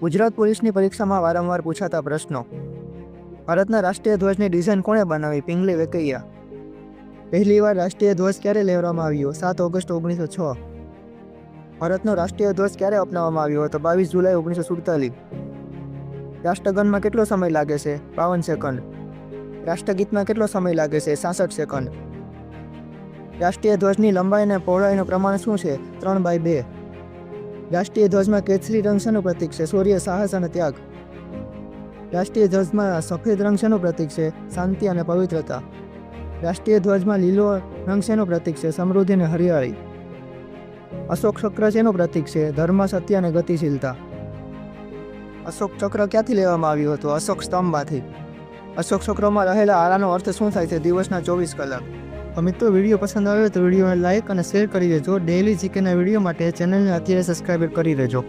ગુજરાત પોલીસની પરીક્ષામાં વારંવાર પૂછાતા પ્રશ્નો. ભારતના રાષ્ટ્રીય ધ્વજની ડિઝાઇન કોણે બનાવી? પિંગલી વેંકૈયા. પહેલીવાર રાષ્ટ્રીય ધ્વજ ક્યારે લહેરાવવામાં આવ્યો? 7 ઓગસ્ટ 1906. ભારતનો રાષ્ટ્રીય ધ્વજ ક્યારે અપનાવવામાં આવ્યો હતો? 22 જુલાઈ 1947. રાષ્ટ્રગીતમાં કેટલો સમય લાગે છે? 52 સેકન્ડ. રાષ્ટ્રગીતમાં કેટલો સમય લાગે છે? 66 સેકન્ડ. રાષ્ટ્રીય ધ્વજની લંબાઈ અને પહોળાઈનું પ્રમાણ શું છે? 3/2. રાષ્ટ્રીય ધ્વજમાં કેસરી રંગ શેનું પ્રતીક છે? શૌર્ય, સાહસ અને ત્યાગ. રાષ્ટ્રીય ધ્વજમાં સફેદ રંગ શેનું પ્રતીક છે? શાંતિ અને પવિત્રતા. રાષ્ટ્રીય ધ્વજમાં લીલો રંગ શેનું પ્રતીક છે? સમૃદ્ધિ અને હરિયાળી. અશોક ચક્ર શેનું પ્રતીક છે? ધર્મ, સત્ય અને ગતિશીલતા. અશોક ચક્ર ક્યાંથી લેવામાં આવ્યું હતું? અશોક સ્તંભમાંથી. અશોક ચક્રમાં રહેલા આરાનો અર્થ શું થાય છે? દિવસના 24 કલાક. તો મિત્રો, વિડીયો પસંદ આવ્યો તો વિડીયોને લાઇક અને શેર કરી દેજો. ડેઇલી જીકેના વિડીયો માટે ચેનલને અત્યારે સબસ્ક્રાઈબ કરી લેજો.